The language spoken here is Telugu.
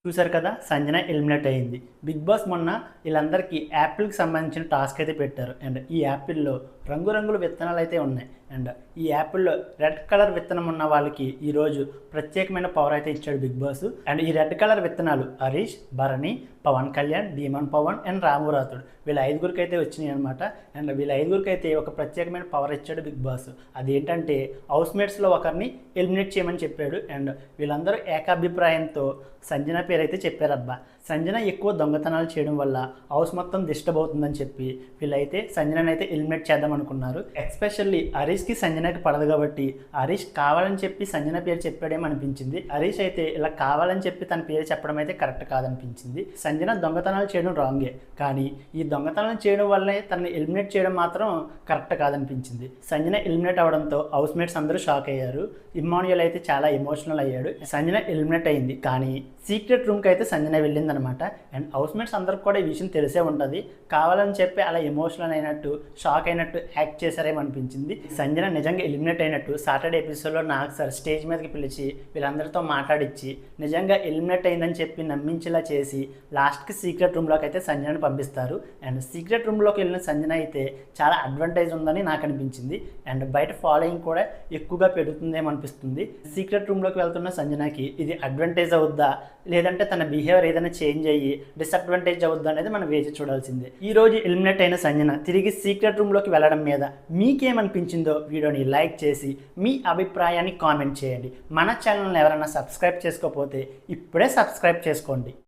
చూసారు కదా, సంజన ఎలిమినేట్ అయింది. బిగ్ బాస్ మొన్న వీళ్ళందరికీ యాపిల్కి సంబంధించిన టాస్క్ అయితే పెట్టారు. అండ్ ఈ యాపిల్లో రంగురంగుల విత్తనాలు అయితే ఉన్నాయి. అండ్ ఈ యాపిల్లో రెడ్ కలర్ విత్తనం ఉన్న వాళ్ళకి ఈరోజు ప్రత్యేకమైన పవర్ అయితే ఇచ్చాడు బిగ్ బాస్. అండ్ ఈ రెడ్ కలర్ విత్తనాలు హరీష్, భరణి, పవన్ కళ్యాణ్, డీమన్ పవన్ అండ్ రామురాతుడు వీళ్ళ ఐదుగురికి అయితే వచ్చినాయి అనమాట. అండ్ వీళ్ళ ఐదుగురికి అయితే ఒక ప్రత్యేకమైన పవర్ ఇచ్చాడు బిగ్ బాస్. అదేంటంటే హౌస్ మేట్స్లో ఒకరిని ఎలిమినేట్ చేయమని చెప్పాడు. అండ్ వీళ్ళందరూ ఏకాభిప్రాయంతో సంజన పేరు అయితే చెప్పారబ్బా. సంజన ఎక్కువ దొంగతనాలు చేయడం వల్ల హౌస్ మొత్తం డిస్టర్బ్ అవుతుందని చెప్పి వీళ్ళైతే సంజనని అయితే ఎలిమినేట్ చేద్దాం అనుకున్నారు. ఎస్పెషల్లీ హరీష్కి సంజనకి పడదు కాబట్టి హరీష్ కావాలని చెప్పి సంజన పేరు చెప్పాడేమో అనిపించింది. హరీష్ అయితే ఇలా కావాలని చెప్పి తన పేరు చెప్పడం అయితే కరెక్ట్ కాదనిపించింది. సంజన దొంగతనాలు చేయడం రాంగే, కానీ ఈ దొంగతనాలు చేయడం వల్లే తనని ఎలిమినేట్ చేయడం మాత్రం కరెక్ట్ కాదనిపించింది. సంజన ఎలిమినేట్ అవడంతో హౌస్ మేట్స్ అందరూ షాక్ అయ్యారు. ఇమ్మాన్యుయల్ అయితే చాలా ఎమోషనల్ అయ్యాడు. సంజన ఎలిమినేట్ అయింది, కానీ సీక్రెట్ రూమ్కి అయితే సంజన వెళ్ళింది అనమాట. అండ్ హౌస్ మేట్స్ అందరికి కూడా ఈ విషయం తెలిసే ఉంటుంది. కావాలని చెప్పి అలా ఎమోషనల్ అయినట్టు, షాక్ అయినట్టు యాక్ట్ చేశారేమో అనిపించింది. సంజన నిజంగా ఎలిమినేట్ అయినట్టు సాటర్డే ఎపిసోడ్లో నాకు సార్ స్టేజ్ మీదకి పిలిచి వీళ్ళందరితో మాట్లాడించి నిజంగా ఎలిమినేట్ అయిందని చెప్పి నమ్మించేలా చేసి లాస్ట్కి సీక్రెట్ రూమ్లోకి అయితే సంజనని పంపిస్తారు. అండ్ సీక్రెట్ రూమ్లోకి వెళ్ళిన సంజన అయితే చాలా అడ్వాంటేజ్ ఉందని నాకు అనిపించింది. అండ్ బయట ఫాలోయింగ్ కూడా ఎక్కువగా పెరుగుతుందేమో అనిపిస్తుంది. సీక్రెట్ రూమ్లోకి వెళ్తున్న సంజనకి ఇది అడ్వాంటేజ్ అవుద్దా, లేదంటే తన బిహేవియర్ ఏదైనా చేంజ్ అయ్యి డిసడ్వాంటేజ్ అవుద్దా అనేది మనం వేచి చూడాల్సిందే. ఈ రోజు ఎలిమినేట్ అయిన సంజన తిరిగి సీక్రెట్ రూమ్లోకి వెళ్ళడం మీద మీకేమనిపించిందో వీడియోని లైక్ చేసి మీ అభిప్రాయాన్ని కామెంట్ చేయండి. మన ఛానల్ని ఎవరైనా సబ్స్క్రైబ్ చేసుకోకపోతే ఇప్పుడే సబ్స్క్రైబ్ చేసుకోండి.